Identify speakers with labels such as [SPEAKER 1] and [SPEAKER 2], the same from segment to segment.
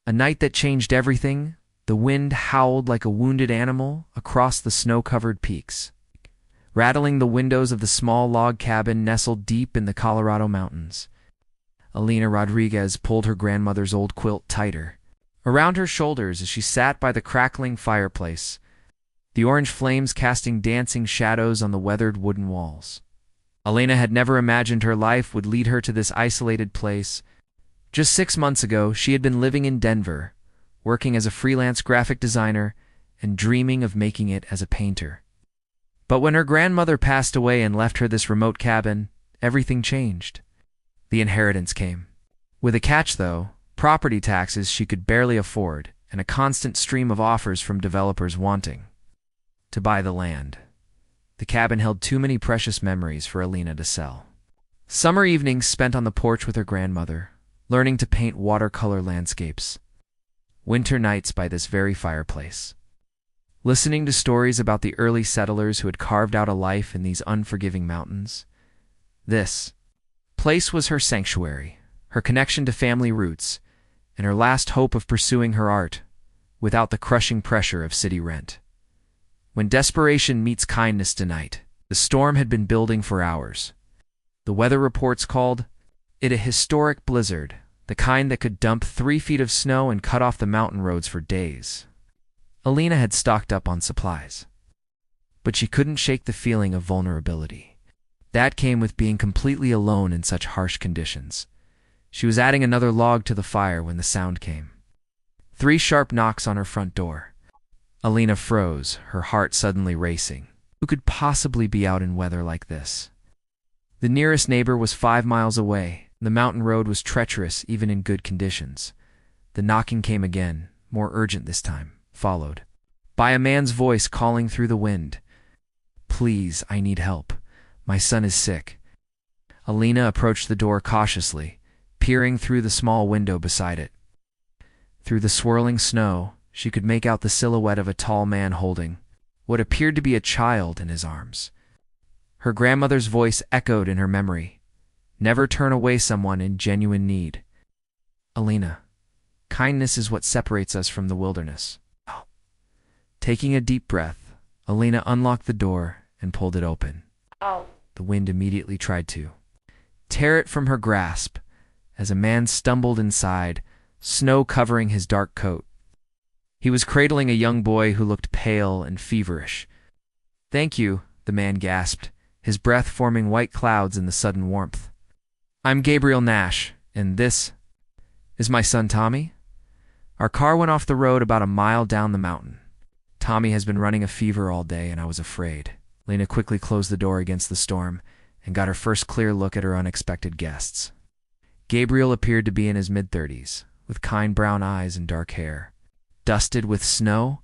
[SPEAKER 1] A night that changed everything. The wind howled like a wounded animal across the snow-covered peaks, rattling the windows of the small log cabin nestled deep in the Colorado mountains. Alina Rodriguez pulled her grandmother's old quilt tighter around her shoulders as she sat by the crackling fireplace, the orange flames casting dancing shadows on the weathered wooden walls. Alina had never imagined her life would lead her to this isolated place. Just 6 months ago, she had been living in Denver, working as a freelance graphic designer and dreaming of making it as a painter. But when her grandmother passed away and left her this remote cabin, everything changed. The inheritance came. With a catch, though: property taxes she could barely afford, and a constant stream of offers from developers wanting to buy the land. The cabin held too many precious memories for Alina to sell. Summer evenings spent on the porch with her grandmother, learning to paint watercolor landscapes. Winter nights by this very fireplace, listening to stories about the early settlers who had carved out a life in these unforgiving mountains. This place was her sanctuary, her connection to family roots, and her last hope of pursuing her art without the crushing pressure of city rent. When desperation meets kindness tonight, the storm had been building for hours. The weather reports called it a historic blizzard, the kind that could dump 3 feet of snow and cut off the mountain roads for days. Alina had stocked up on supplies, but she couldn't shake the feeling of vulnerability that came with being completely alone in such harsh conditions. She was adding another log to the fire when the sound came. 3 sharp knocks on her front door. Alina froze, her heart suddenly racing. Who could possibly be out in weather like this? The nearest neighbor was 5 miles away. The mountain road was treacherous even in good conditions. The knocking came again, more urgent this time, followed by a man's voice calling through the wind. "Please, I need help. My son is sick." Alina approached the door cautiously, peering through the small window beside it. Through the swirling snow, she could make out the silhouette of a tall man holding what appeared to be a child in his arms. Her grandmother's voice echoed in her memory. Never turn away someone in genuine need. Alina, kindness is what separates us from the wilderness. Oh. Taking a deep breath, Alina unlocked the door and pulled it open.
[SPEAKER 2] Oh.
[SPEAKER 1] The wind immediately tried to tear it from her grasp as a man stumbled inside, snow covering his dark coat. He was cradling a young boy who looked pale and feverish. "Thank you," the man gasped, his breath forming white clouds in the sudden warmth. "I'm Gabriel Nash, and this is my son Tommy." Our car went off the road about a mile down the mountain. "Tommy has been running a fever all day, and I was afraid." Lena quickly closed the door against the storm and got her first clear look at her unexpected guests. Gabriel appeared to be in his mid-30s, with kind brown eyes and dark hair. Dusted with snow,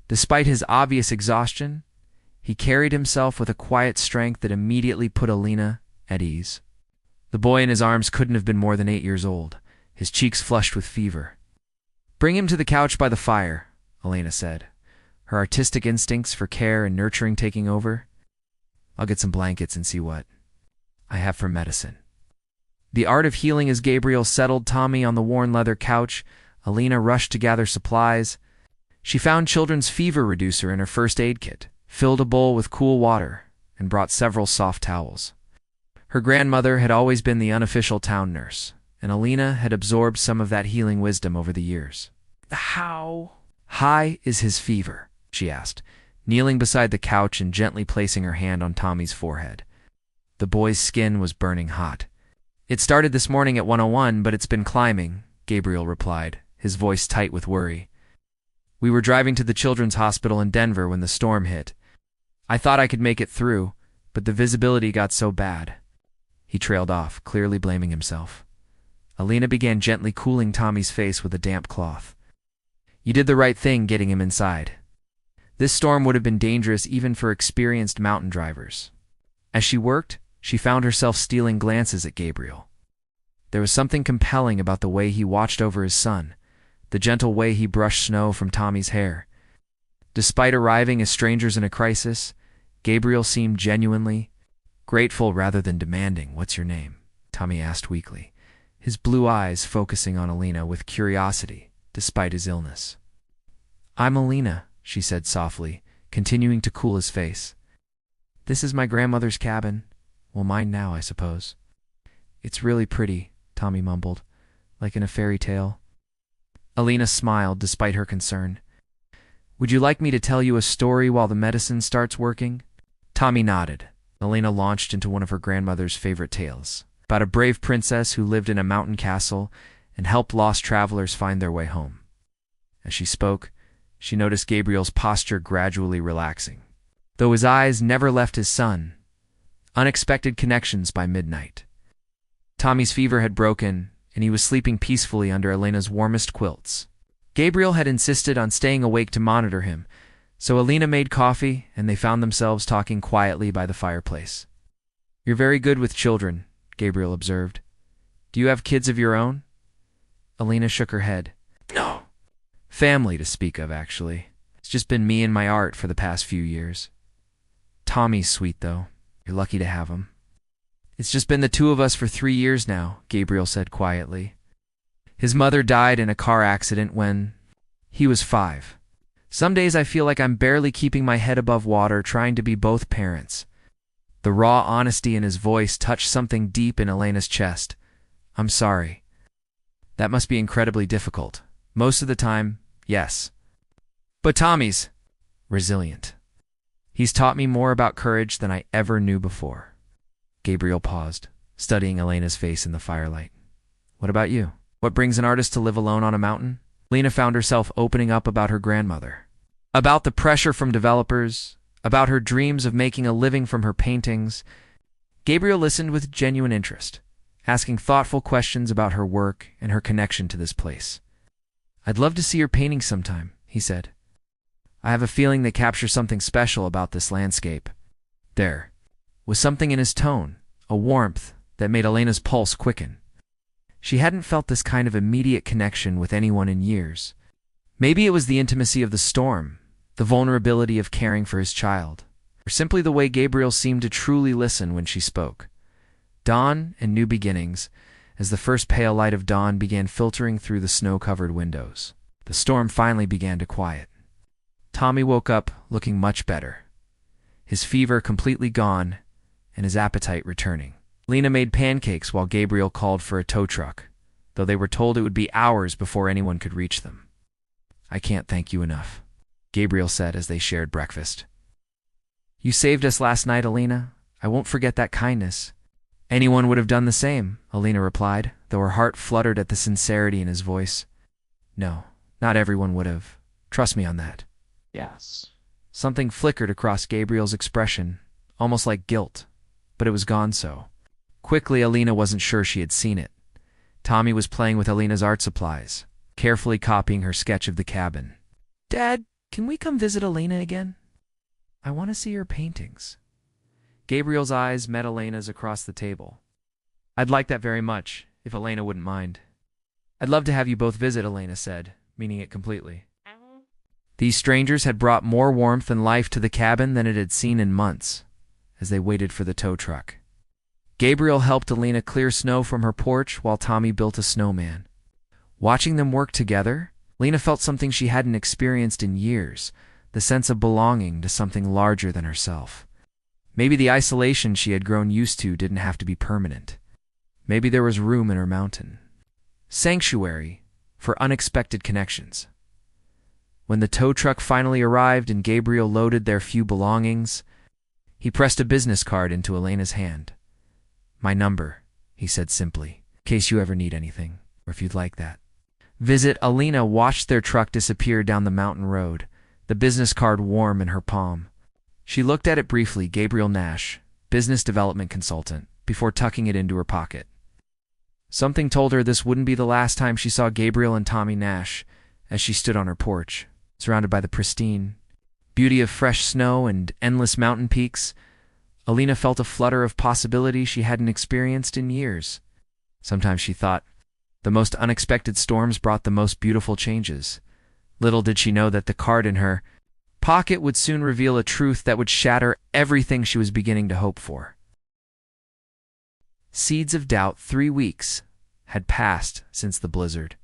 [SPEAKER 1] despite his obvious exhaustion, he carried himself with a quiet strength that immediately put Alina at ease. The boy in his arms couldn't have been more than 8 years old, his cheeks flushed with fever. "Bring him to the couch by the fire," Alina said, her artistic instincts for care and nurturing taking over. "I'll get some blankets and see what I have for medicine." The art of healing as Gabriel settled Tommy on the worn leather couch, Alina rushed to gather supplies. She found children's fever reducer in her first aid kit, filled a bowl with cool water, and brought several soft towels. Her grandmother had always been the unofficial town nurse, and Alina had absorbed some of that healing wisdom over the years. "How high is his fever?" she asked, kneeling beside the couch and gently placing her hand on Tommy's forehead. The boy's skin was burning hot. "It started this morning at 101, but it's been climbing," Gabriel replied, his voice tight with worry. "We were driving to the children's hospital in Denver when the storm hit. I thought I could make it through, but the visibility got so bad." He trailed off, clearly blaming himself. Alina began gently cooling Tommy's face with a damp cloth. "You did the right thing getting him inside. This storm would have been dangerous even for experienced mountain drivers." As she worked, she found herself stealing glances at Gabriel. There was something compelling about the way he watched over his son, the gentle way he brushed snow from Tommy's hair. Despite arriving as strangers in a crisis, Gabriel seemed genuinely grateful rather than demanding. "What's your name?" Tommy asked weakly, his blue eyes focusing on Alina with curiosity despite his illness. "I'm Alina," she said softly, continuing to cool his face. "This is my grandmother's cabin. Well, mine now, I suppose." "It's really pretty," Tommy mumbled, "like in a fairy tale." Alina smiled despite her concern. "Would you like me to tell you a story while the medicine starts working?" Tommy nodded. Alina launched into one of her grandmother's favorite tales, about a brave princess who lived in a mountain castle and helped lost travelers find their way home. As she spoke, she noticed Gabriel's posture gradually relaxing, though his eyes never left his son. Unexpected connections by midnight. Tommy's fever had broken, and he was sleeping peacefully under Elena's warmest quilts. Gabriel had insisted on staying awake to monitor him, so Alina made coffee, and they found themselves talking quietly by the fireplace. "You're very good with children," Gabriel observed. "Do you have kids of your own?" Alina shook her head. "No. Family to speak of, actually. It's just been me and my art for the past few years." "Tommy's sweet, though. You're lucky to have him." "It's just been the two of us for 3 years now," Gabriel said quietly. "His mother died in a car accident when he was 5. Some days I feel like I'm barely keeping my head above water trying to be both parents." The raw honesty in his voice touched something deep in Elena's chest. "I'm sorry. That must be incredibly difficult. Most of the time, yes. But Tommy's resilient. He's taught me more about courage than I ever knew before." Gabriel paused, studying Elena's face in the firelight. "What about you? What brings an artist to live alone on a mountain?" Lena found herself opening up about her grandmother, about the pressure from developers, about her dreams of making a living from her paintings. Gabriel listened with genuine interest, asking thoughtful questions about her work and her connection to this place. "I'd love to see your paintings sometime," he said. "I have a feeling they capture something special about this landscape." There was something in his tone, a warmth that made Elena's pulse quicken. She hadn't felt this kind of immediate connection with anyone in years. Maybe it was the intimacy of the storm, the vulnerability of caring for his child, or simply the way Gabriel seemed to truly listen when she spoke. Dawn and new beginnings, as the first pale light of dawn began filtering through the snow-covered windows. The storm finally began to quiet. Tommy woke up looking much better, his fever completely gone and his appetite returning. Lena made pancakes while Gabriel called for a tow truck, though they were told it would be hours before anyone could reach them. "I can't thank you enough," Gabriel said as they shared breakfast. "You saved us last night, Alina. I won't forget that kindness." "Anyone would have done the same," Alina replied, though her heart fluttered at the sincerity in his voice. "No, not everyone would have. Trust me on that."
[SPEAKER 2] Yes.
[SPEAKER 1] Something flickered across Gabriel's expression, almost like guilt, but it was gone so quickly Alina wasn't sure she had seen it. Tommy was playing with Alina's art supplies, carefully copying her sketch of the cabin. "Dad, can we come visit Alina again? I want to see her paintings." Gabriel's eyes met Elena's across the table. "I'd like that very much, if Elena wouldn't mind." "I'd love to have you both visit," Elena said, meaning it completely. These strangers had brought more warmth and life to the cabin than it had seen in months, as they waited for the tow truck. Gabriel helped Alina clear snow from her porch while Tommy built a snowman. Watching them work together, Lena felt something she hadn't experienced in years, the sense of belonging to something larger than herself. Maybe the isolation she had grown used to didn't have to be permanent. Maybe there was room in her mountain. Sanctuary for unexpected connections. When the tow truck finally arrived and Gabriel loaded their few belongings, he pressed a business card into Elena's hand. "My number," he said simply, "in case you ever need anything, or if you'd like that." Alina watched their truck disappear down the mountain road, the business card warm in her palm. She looked at it briefly, Gabriel Nash, business development consultant, before tucking it into her pocket. Something told her this wouldn't be the last time she saw Gabriel and Tommy Nash as she stood on her porch, surrounded by the pristine beauty of fresh snow and endless mountain peaks. Alina felt a flutter of possibility she hadn't experienced in years. Sometimes she thought, the most unexpected storms brought the most beautiful changes. Little did she know that the card in her pocket would soon reveal a truth that would shatter everything she was beginning to hope for. Seeds of doubt. 3 weeks had passed since the blizzard.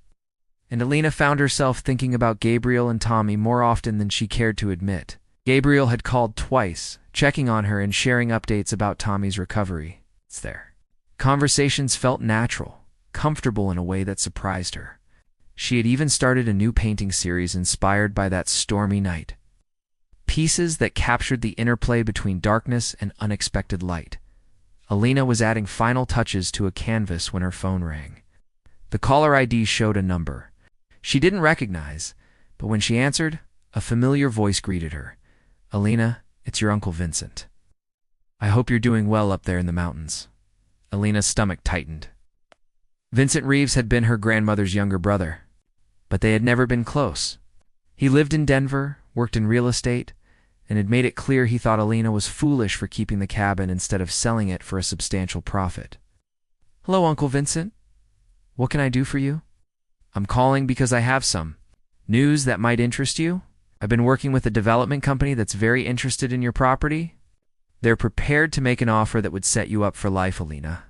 [SPEAKER 1] and Alina found herself thinking about Gabriel and Tommy more often than she cared to admit. Gabriel had called twice, checking on her and sharing updates about Tommy's recovery. It's there. Conversations felt natural, comfortable in a way that surprised her. She had even started a new painting series inspired by that stormy night. Pieces that captured the interplay between darkness and unexpected light. Alina was adding final touches to a canvas when her phone rang. The caller ID showed a number she didn't recognize, but when she answered, a familiar voice greeted her. "Alina, it's your Uncle Vincent. I hope you're doing well up there in the mountains." Alina's stomach tightened. Vincent Reeves had been her grandmother's younger brother, but they had never been close. He lived in Denver, worked in real estate, and had made it clear he thought Alina was foolish for keeping the cabin instead of selling it for a substantial profit. "Hello, Uncle Vincent. What can I do for you?" "I'm calling because I have some news that might interest you. I've been working with a development company that's very interested in your property. They're prepared to make an offer that would set you up for life, Alina.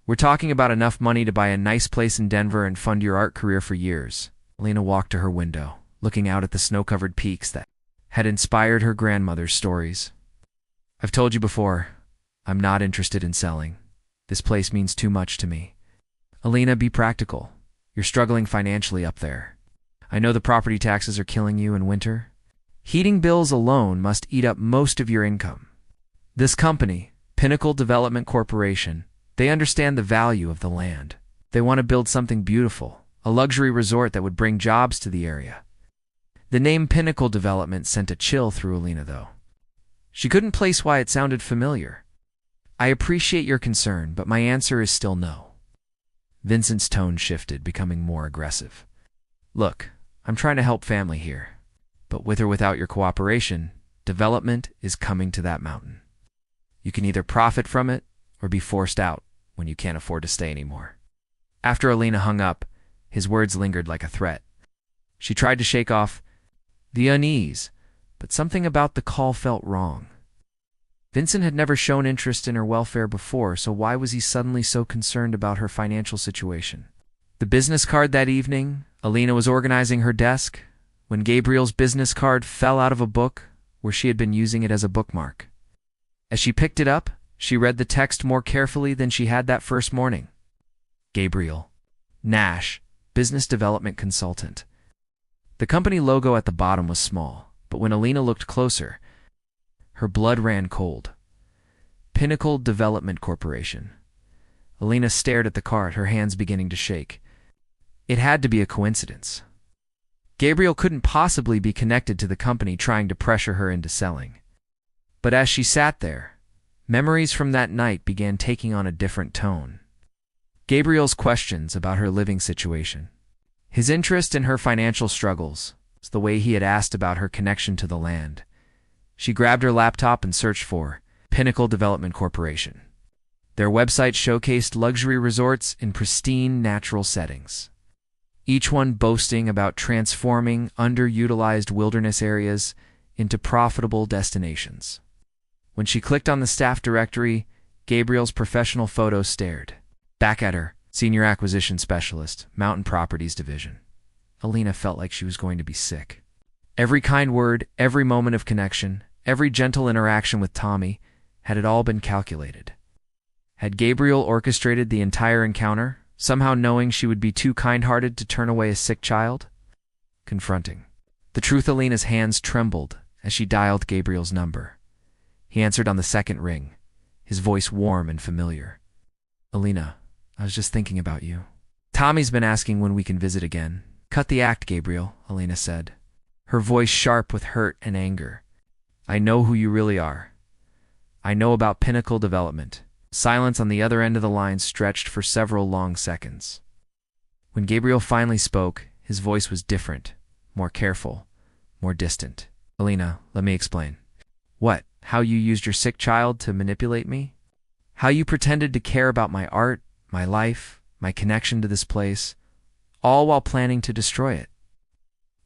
[SPEAKER 1] We're talking about enough money to buy a nice place in Denver and fund your art career for years." Alina walked to her window, looking out at the snow-covered peaks that had inspired her grandmother's stories. "I've told you before, I'm not interested in selling. This place means too much to me. Alina, be practical. You're struggling financially up there. I know the property taxes are killing you in winter. Heating bills alone must eat up most of your income. This company, Pinnacle Development Corporation, they understand the value of the land. They want to build something beautiful, a luxury resort that would bring jobs to the area." The name Pinnacle Development sent a chill through Alina, though. She couldn't place why it sounded familiar. "I appreciate your concern, but my answer is still no." Vincent's tone shifted, becoming more aggressive. "Look, I'm trying to help family here, but with or without your cooperation, development is coming to that mountain. You can either profit from it or be forced out when you can't afford to stay anymore." After Alina hung up, his words lingered like a threat. She tried to shake off the unease, but something about the call felt wrong. Vincent had never shown interest in her welfare before, so why was he suddenly so concerned about her financial situation? The business card that evening, Alina was organizing her desk when Gabriel's business card fell out of a book where she had been using it as a bookmark. As she picked it up, she read the text more carefully than she had that first morning. Gabriel Nash, Business Development Consultant. The company logo at the bottom was small, but when Alina looked closer, her blood ran cold. Pinnacle Development Corporation. Alina stared at the card, her hands beginning to shake. It had to be a coincidence. Gabriel couldn't possibly be connected to the company trying to pressure her into selling. But as she sat there, memories from that night began taking on a different tone. Gabriel's questions about her living situation, his interest in her financial struggles, the way he had asked about her connection to the land. She grabbed her laptop and searched for Pinnacle Development Corporation. Their website showcased luxury resorts in pristine natural settings, each one boasting about transforming underutilized wilderness areas into profitable destinations. When she clicked on the staff directory, Gabriel's professional photo stared back at her. Senior Acquisition Specialist, Mountain Properties Division. Alina felt like she was going to be sick. Every kind word, every moment of connection, every gentle interaction with Tommy, had it all been calculated? Had Gabriel orchestrated the entire encounter, somehow knowing she would be too kind-hearted to turn away a sick child? Confronting. The truth, Alina's hands trembled as she dialed Gabriel's number. He answered on the second ring, his voice warm and familiar. "Alina, I was just thinking about you. Tommy's been asking when we can visit again." "Cut the act, Gabriel," Alina said, her voice sharp with hurt and anger. "I know who you really are. I know about Pinnacle Development." Silence on the other end of the line stretched for several long seconds. When Gabriel finally spoke, his voice was different, more careful, more distant. "Alina, let me explain. What? How you used your sick child to manipulate me? How you pretended to care about my art, my life, my connection to this place, all while planning to destroy it?"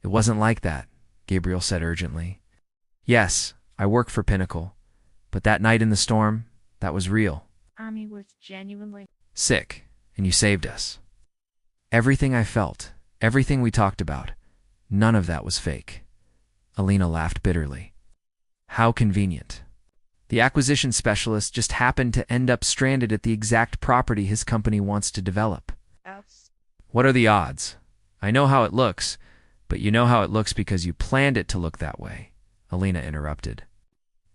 [SPEAKER 1] "It wasn't like that," Gabriel said urgently. "Yes, I work for Pinnacle, but that night in the storm, that was real.
[SPEAKER 2] Tommy was genuinely
[SPEAKER 1] sick, and you saved us. Everything I felt, Everything we talked about, none of that was fake. Alina laughed bitterly. How convenient. The acquisition specialist just happened to end up stranded at the exact property his company wants to develop. What are the odds? I know how it looks, but you know how it looks because you planned it to look that way, Alina interrupted.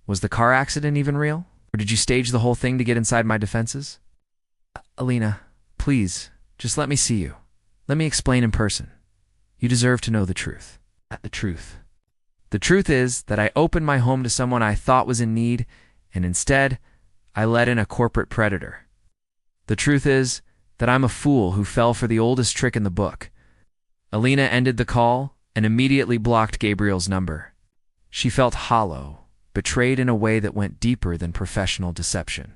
[SPEAKER 1] Was the car accident even real? Or did you stage the whole thing to get inside my defenses? Alina, please, just let me see you. Let me explain in person. You deserve to know the truth. The truth. The truth is that I opened my home to someone I thought was in need, and instead, I let in a corporate predator. The truth is that I'm a fool who fell for the oldest trick in the book. Alina ended the call and immediately blocked Gabriel's number. She felt hollow, betrayed in a way that went deeper than professional deception.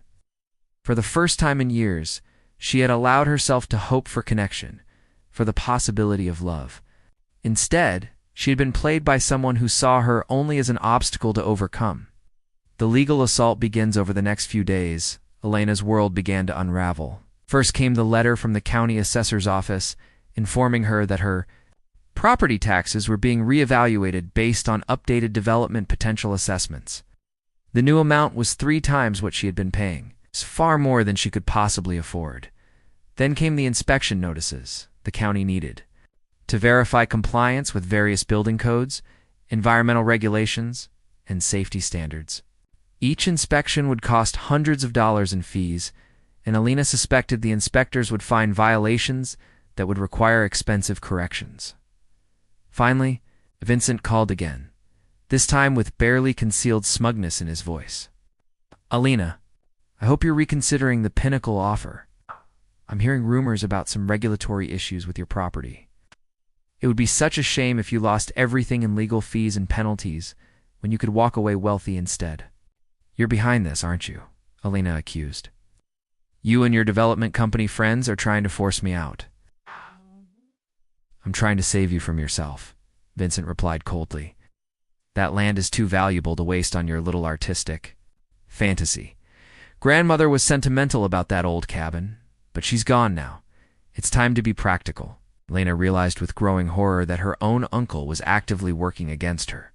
[SPEAKER 1] For the first time in years, she had allowed herself to hope for connection, for the possibility of love. Instead, she had been played by someone who saw her only as an obstacle to overcome. The legal assault begins over the next few days. Alina's world began to unravel. First came the letter from the county assessor's office informing her that her property taxes were being reevaluated based on updated development potential assessments. The new amount was 3 times what she had been paying. It's far more than she could possibly afford. Then came the inspection notices the county needed to verify compliance with various building codes, environmental regulations, and safety standards. Each inspection would cost hundreds of dollars in fees, and Alina suspected the inspectors would find violations that would require expensive corrections. Finally, Vincent called again, this time with barely concealed smugness in his voice. Alina, I hope you're reconsidering the pinnacle offer. I'm hearing rumors about some regulatory issues with your property. It would be such a shame if you lost everything in legal fees and penalties when you could walk away wealthy instead. You're behind this, aren't you? Alina accused. You and your development company friends are trying to force me out. I'm trying to save you from yourself, Vincent replied coldly. That land is too valuable to waste on your little artistic fantasy. Grandmother was sentimental about that old cabin, but she's gone now. It's time to be practical. Alina realized with growing horror that her own uncle was actively working against her.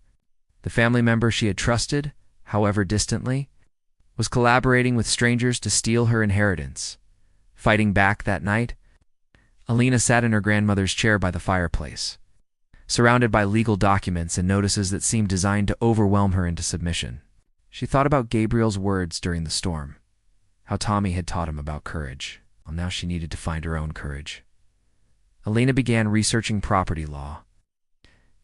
[SPEAKER 1] The family member she had trusted, however distantly, was collaborating with strangers to steal her inheritance. Fighting back that night, Alina sat in her grandmother's chair by the fireplace, surrounded by legal documents and notices that seemed designed to overwhelm her into submission. She thought about Gabriel's words during the storm, how Tommy had taught him about courage. Well, now she needed to find her own courage. Alina began researching property law,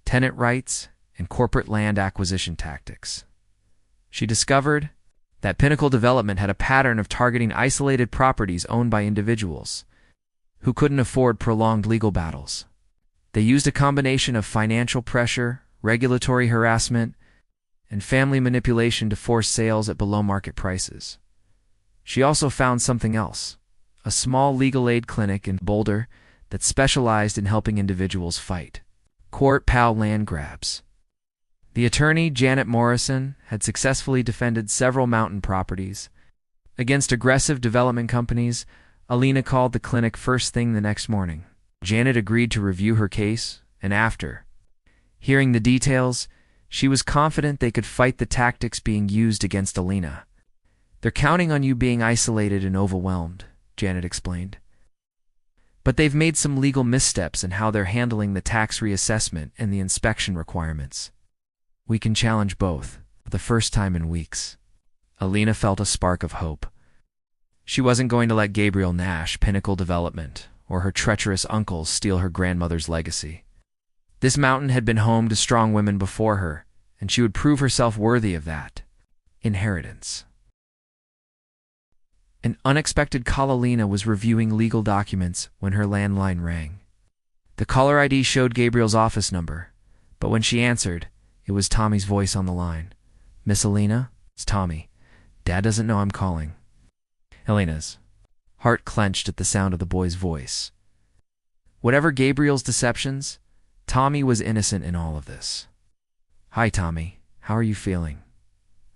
[SPEAKER 1] tenant rights, and corporate land acquisition tactics. She discovered that Pinnacle Development had a pattern of targeting isolated properties owned by individuals who couldn't afford prolonged legal battles. They used a combination of financial pressure, regulatory harassment, and family manipulation to force sales at below-market prices. She also found something else, a small legal aid clinic in Boulder that specialized in helping individuals fight court-pal land grabs. The attorney, Janet Morrison, had successfully defended several mountain properties. Against aggressive development companies, Alina called the clinic first thing the next morning. Janet agreed to review her case, and after hearing the details, she was confident they could fight the tactics being used against Alina. They're counting on you being isolated and overwhelmed, Janet explained. But they've made some legal missteps in how they're handling the tax reassessment and the inspection requirements. We can challenge both, for the first time in weeks. Alina felt a spark of hope. She wasn't going to let Gabriel Nash, Pinnacle Development, or her treacherous uncles steal her grandmother's legacy. This mountain had been home to strong women before her, and she would prove herself worthy of that inheritance. An unexpected call. Alina was reviewing legal documents when her landline rang. The caller ID showed Gabriel's office number, but when she answered, it was Tommy's voice on the line. Miss Alina? It's Tommy. Dad doesn't know I'm calling. Alina's heart clenched at the sound of the boy's voice. Whatever Gabriel's deceptions, Tommy was innocent in all of this. Hi, Tommy. How are you feeling?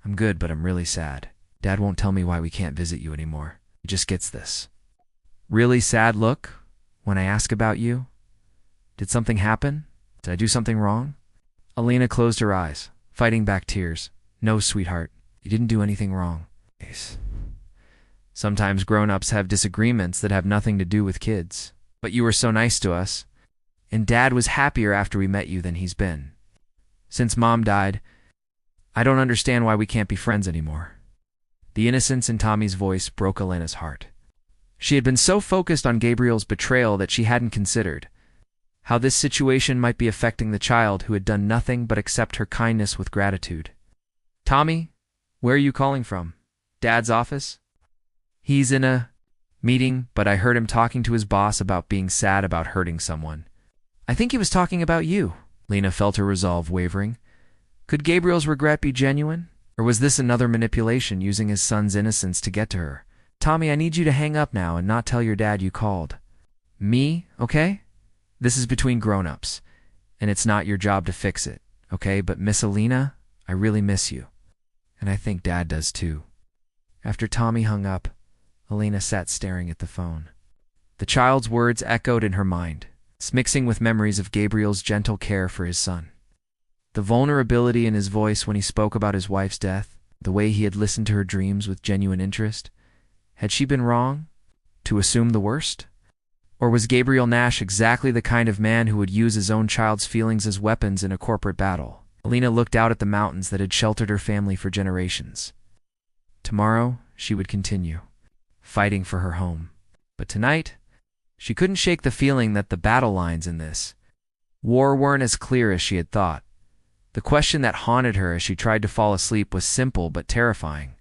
[SPEAKER 1] I'm good, but I'm really sad. Dad won't tell me why we can't visit you anymore. He just gets this really sad look when I ask about you. Did something happen? Did I do something wrong? Alina closed her eyes, fighting back tears. No, sweetheart, you didn't do anything wrong. Sometimes grown-ups have disagreements that have nothing to do with kids. But you were so nice to us, and Dad was happier after we met you than he's been. Since Mom died, I don't understand why we can't be friends anymore. The innocence in Tommy's voice broke Alina's heart. She had been so focused on Gabriel's betrayal that she hadn't considered how this situation might be affecting the child who had done nothing but accept her kindness with gratitude. Tommy, where are you calling from? Dad's office? He's in a meeting, but I heard him talking to his boss about being sad about hurting someone. I think he was talking about you. Lena felt her resolve wavering. Could Gabriel's regret be genuine? Or was this another manipulation using his son's innocence to get to her? Tommy, I need you to hang up now and not tell your dad you called. Me, okay? This is between grown-ups, and it's not your job to fix it, okay? But Miss Alina, I really miss you. And I think Dad does too. After Tommy hung up, Alina sat staring at the phone. The child's words echoed in her mind, mixing with memories of Gabriel's gentle care for his son. The vulnerability in his voice when he spoke about his wife's death, the way he had listened to her dreams with genuine interest. Had she been wrong to assume the worst? Or was Gabriel Nash exactly the kind of man who would use his own child's feelings as weapons in a corporate battle? Alina looked out at the mountains that had sheltered her family for generations. Tomorrow, she would continue, fighting for her home. But tonight, she couldn't shake the feeling that the battle lines in this war weren't as clear as she had thought. The question that haunted her as she tried to fall asleep was simple but terrifying.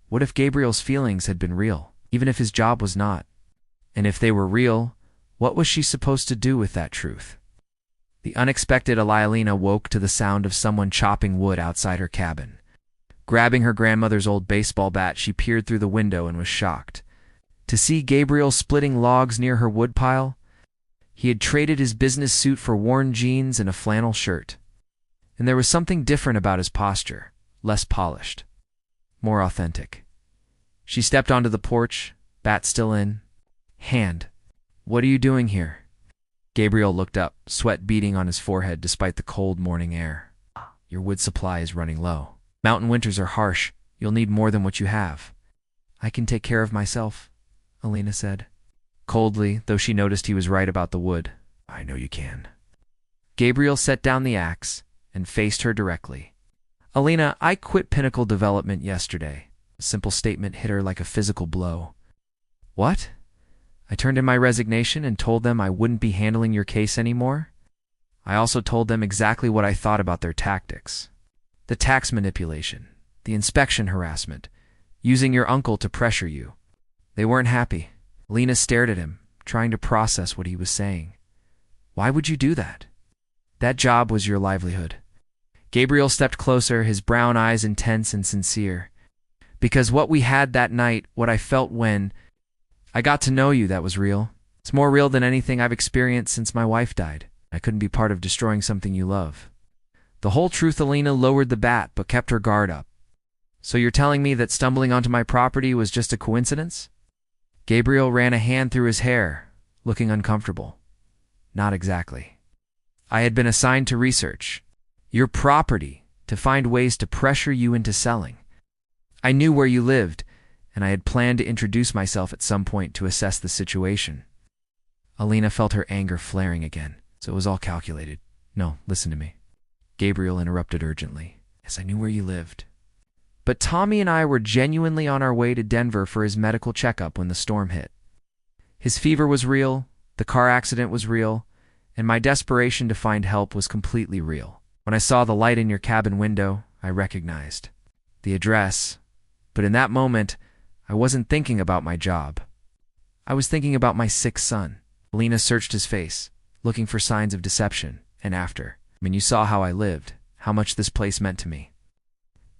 [SPEAKER 1] What if Gabriel's feelings had been real, even if his job was not? And if they were real, what was she supposed to do with that truth? The unexpected Alina woke to the sound of someone chopping wood outside her cabin. Grabbing her grandmother's old baseball bat, she peered through the window and was shocked to see Gabriel splitting logs near her woodpile. He had traded his business suit for worn jeans and a flannel shirt. And there was something different about his posture, less polished, more authentic. She stepped onto the porch, bat still in hand. What are you doing here? Gabriel looked up, sweat beading on his forehead despite the cold morning air. Your wood supply is running low. Mountain winters are harsh. You'll need more than what you have. I can take care of myself, Alina said, coldly, though she noticed he was right about the wood. I know you can. Gabriel set down the axe and faced her directly. Alina, I quit Pinnacle Development yesterday. A simple statement hit her like a physical blow. What? I turned in my resignation and told them I wouldn't be handling your case anymore. I also told them exactly what I thought about their tactics. The tax manipulation, the inspection harassment, using your uncle to pressure you. They weren't happy. Lena stared at him, trying to process what he was saying. Why would you do that? That job was your livelihood. Gabriel stepped closer, his brown eyes intense and sincere. Because what we had that night, what I felt when I got to know you, that was real. It's more real than anything I've experienced since my wife died. I couldn't be part of destroying something you love. The whole truth. Alina lowered the bat but kept her guard up. So you're telling me that stumbling onto my property was just a coincidence? Gabriel ran a hand through his hair, looking uncomfortable. Not exactly. I had been assigned to research your property to find ways to pressure you into selling. I knew where you lived, and I had planned to introduce myself at some point to assess the situation. Alina felt her anger flaring again, so it was all calculated. No, listen to me. Gabriel interrupted urgently. Yes, I knew where you lived. But Tommy and I were genuinely on our way to Denver for his medical checkup when the storm hit. His fever was real, the car accident was real, and my desperation to find help was completely real. When I saw the light in your cabin window, I recognized the address. But in that moment, I wasn't thinking about my job. I was thinking about my sick son. Alina searched his face, looking for signs of deception, and after. You saw how I lived, how much this place meant to me.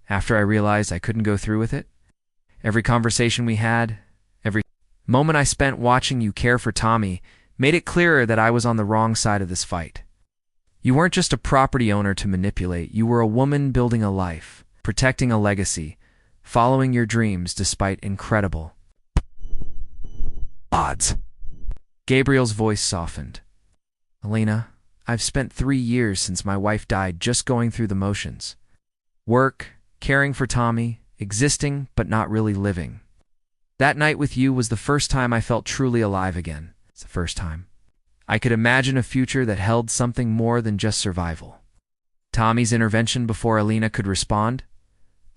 [SPEAKER 1] After I realized I couldn't go through with it, every conversation we had, every moment I spent watching you care for Tommy made it clearer that I was on the wrong side of this fight. You weren't just a property owner to manipulate. You were a woman building a life, protecting a legacy, following your dreams despite incredible odds. Gabriel's voice softened. Alina, I've spent 3 years since my wife died just going through the motions. Work, caring for Tommy, existing but not really living. That night with you was the first time I felt truly alive again. It's the first time. I could imagine a future that held something more than just survival. Tommy's intervention before Alina could respond.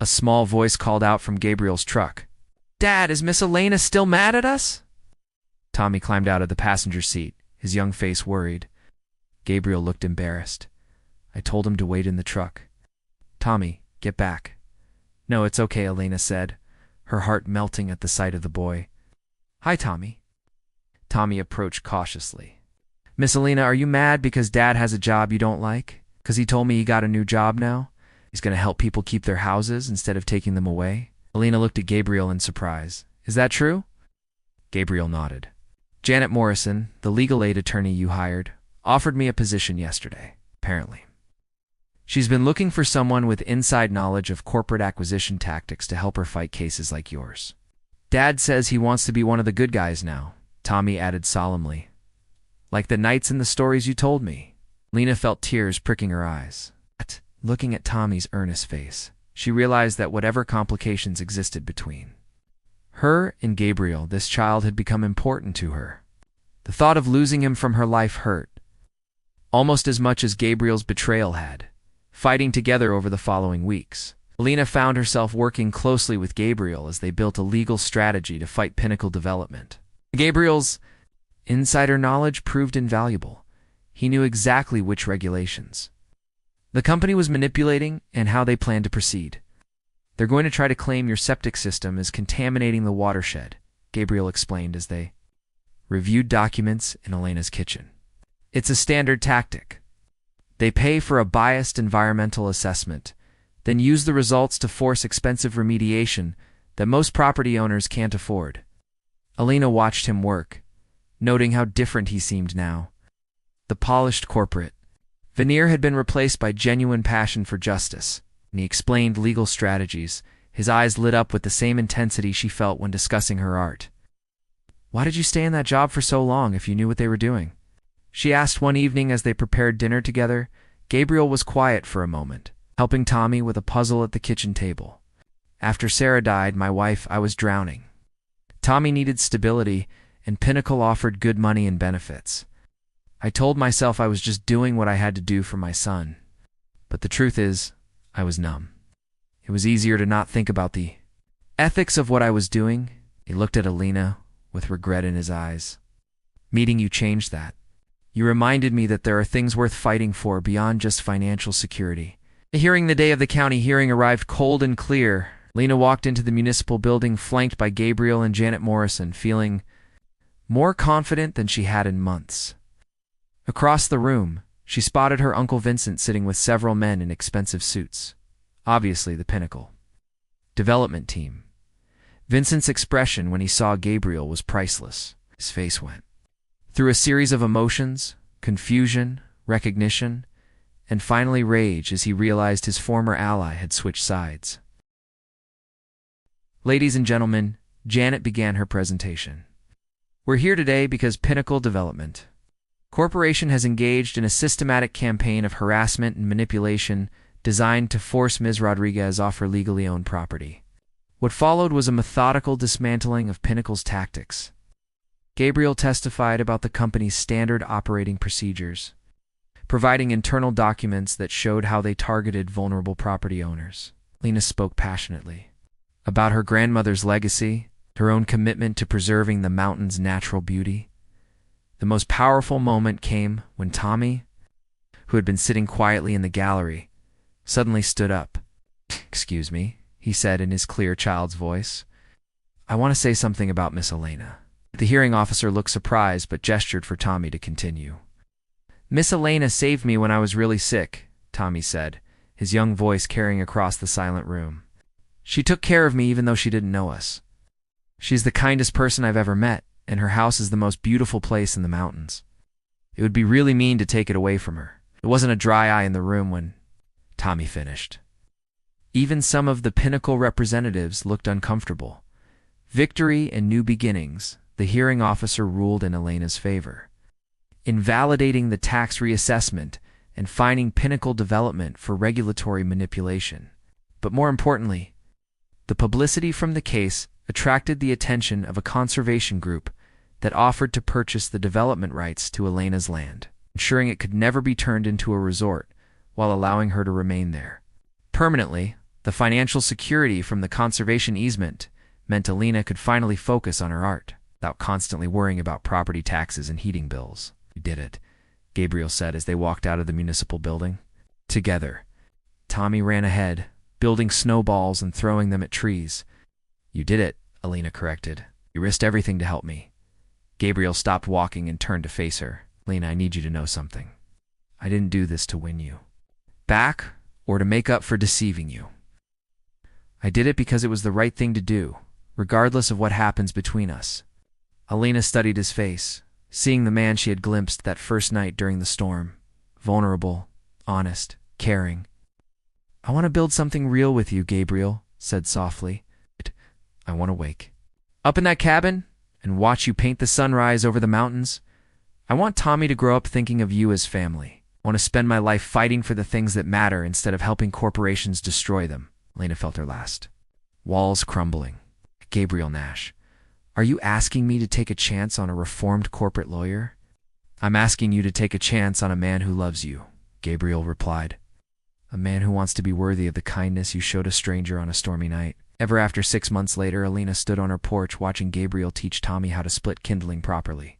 [SPEAKER 1] A small voice called out from Gabriel's truck. "Dad, is Miss Elena still mad at us?" Tommy climbed out of the passenger seat, his young face worried. Gabriel looked embarrassed. I told him to wait in the truck. "Tommy, get back." "No, it's okay," Elena said, her heart melting at the sight of the boy. "Hi, Tommy." Tommy approached cautiously. "Miss Elena, are you mad because Dad has a job you don't like? Because he told me he got a new job now? He's going to help people keep their houses instead of taking them away?" Elena looked at Gabriel in surprise. "Is that true?" Gabriel nodded. "Janet Morrison, the legal aid attorney you hired, offered me a position yesterday, apparently. She's been looking for someone with inside knowledge of corporate acquisition tactics to help her fight cases like yours. Dad says he wants to be one of the good guys now," Tommy added solemnly. "Like the knights in the stories you told me." Lena felt tears pricking her eyes. But, looking at Tommy's earnest face, she realized that whatever complications existed between her and Gabriel, this child had become important to her. The thought of losing him from her life hurt, almost as much as Gabriel's betrayal had. Fighting together over the following weeks, Alina found herself working closely with Gabriel as they built a legal strategy to fight Pinnacle Development. Gabriel's insider knowledge proved invaluable. He knew exactly which regulations the company was manipulating and how they planned to proceed. "They're going to try to claim your septic system is contaminating the watershed," Gabriel explained as they reviewed documents in Elena's kitchen. "It's a standard tactic. They pay for a biased environmental assessment, then use the results to force expensive remediation that most property owners can't afford." Elena watched him work, noting how different he seemed now. The polished corporate veneer had been replaced by genuine passion for justice, and he explained legal strategies, his eyes lit up with the same intensity she felt when discussing her art. "Why did you stay in that job for so long if you knew what they were doing?" she asked one evening as they prepared dinner together. Gabriel was quiet for a moment, helping Tommy with a puzzle at the kitchen table. "After Sarah died, my wife, I was drowning. Tommy needed stability, and Pinnacle offered good money and benefits. I told myself I was just doing what I had to do for my son. But the truth is, I was numb. It was easier to not think about the ethics of what I was doing." He looked at Alina with regret in his eyes. "Meeting you changed that. You reminded me that there are things worth fighting for beyond just financial security." The hearing the day of the county hearing arrived cold and clear. Lena walked into the municipal building flanked by Gabriel and Janet Morrison, feeling more confident than she had in months. Across the room, she spotted her Uncle Vincent sitting with several men in expensive suits. Obviously the Pinnacle Development team. Vincent's expression when he saw Gabriel was priceless. His face went through a series of emotions, confusion, recognition, and finally rage as he realized his former ally had switched sides. Ladies and gentlemen, Janet began her presentation. "We're here today because Pinnacle Development Corporation has engaged in a systematic campaign of harassment and manipulation designed to force Ms. Rodriguez off her legally owned property. What followed was a methodical dismantling of Pinnacle's tactics." Gabriel testified about the company's standard operating procedures, providing internal documents that showed how they targeted vulnerable property owners. Lena spoke passionately about her grandmother's legacy, her own commitment to preserving the mountain's natural beauty. The most powerful moment came when Tommy, who had been sitting quietly in the gallery, suddenly stood up. "Excuse me," he said in his clear child's voice. "I want to say something about Miss Elena." The hearing officer looked surprised but gestured for Tommy to continue. "Miss Elena saved me when I was really sick," Tommy said, his young voice carrying across the silent room. "She took care of me even though she didn't know us. She's the kindest person I've ever met, and her house is the most beautiful place in the mountains. It would be really mean to take it away from her." It wasn't a dry eye in the room when Tommy finished. Even some of the Pinnacle representatives looked uncomfortable. Victory and new beginnings, the hearing officer ruled in Elena's favor. invalidating the tax reassessment and fining Pinnacle Development for regulatory manipulation. But more importantly, the publicity from the case attracted the attention of a conservation group that offered to purchase the development rights to Elena's land, ensuring it could never be turned into a resort while allowing her to remain there. Permanently, the financial security from the conservation easement meant Elena could finally focus on her art without constantly worrying about property taxes and heating bills. "You did it," Gabriel said as they walked out of the municipal building. Together, Tommy ran ahead, building snowballs and throwing them at trees. "You did it," Elena corrected. "You risked everything to help me." Gabriel stopped walking and turned to face her. "Elena, I need you to know something. I didn't do this to win you back or to make up for deceiving you. I did it because it was the right thing to do, regardless of what happens between us." Elena studied his face, seeing the man she had glimpsed that first night during the storm. Vulnerable, honest, caring. "I want to build something real with you," Gabriel said softly. "I want to wake up in that cabin and watch you paint the sunrise over the mountains. I want Tommy to grow up thinking of you as family. I want to spend my life fighting for the things that matter instead of helping corporations destroy them." Elena felt her last walls crumbling. Gabriel Nash, "Are you asking me to take a chance on a reformed corporate lawyer?" "I'm asking you to take a chance on a man who loves you," Gabriel replied. "A man who wants to be worthy of the kindness you showed a stranger on a stormy night." Ever after 6 months later, Elena stood on her porch watching Gabriel teach Tommy how to split kindling properly.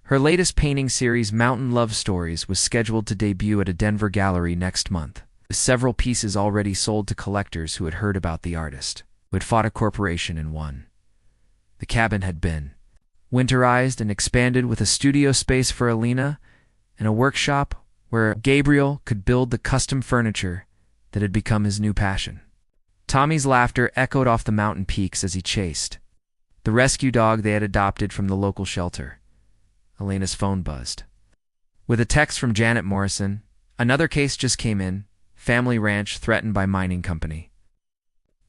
[SPEAKER 1] Her latest painting series, Mountain Love Stories, was scheduled to debut at a Denver gallery next month, with several pieces already sold to collectors who had heard about the artist, who had fought a corporation and won. The cabin had been winterized and expanded with a studio space for Elena and a workshop where Gabriel could build the custom furniture that had become his new passion. Tommy's laughter echoed off the mountain peaks as he chased the rescue dog they had adopted from the local shelter. Elena's phone buzzed with a text from Janet Morrison. "Another case just came in. Family ranch threatened by mining company.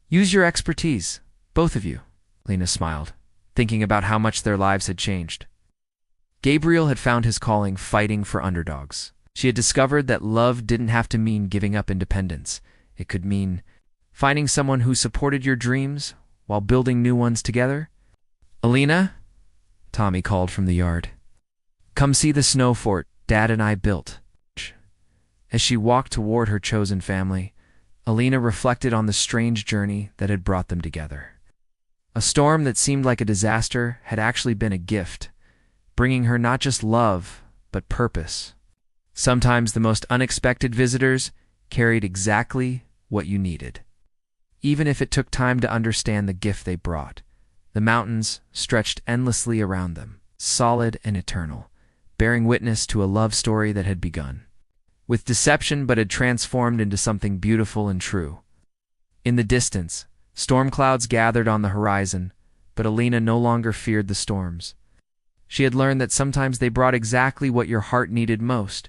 [SPEAKER 1] Use your expertise, both of you." Elena smiled, thinking about how much their lives had changed. Gabriel had found his calling fighting for underdogs. She had discovered that love didn't have to mean giving up independence. It could mean finding someone who supported your dreams while building new ones together. "Elena," Tommy called from the yard. "Come see the snow fort Dad and I built." As she walked toward her chosen family, Elena reflected on the strange journey that had brought them together. A storm that seemed like a disaster had actually been a gift, bringing her not just love, but purpose. Sometimes the most unexpected visitors carried exactly what you needed. Even if it took time to understand the gift they brought, the mountains stretched endlessly around them, solid and eternal, bearing witness to a love story that had begun with deception but had transformed into something beautiful and true. In the distance, storm clouds gathered on the horizon, but Elena no longer feared the storms. She had learned that sometimes they brought exactly what your heart needed most,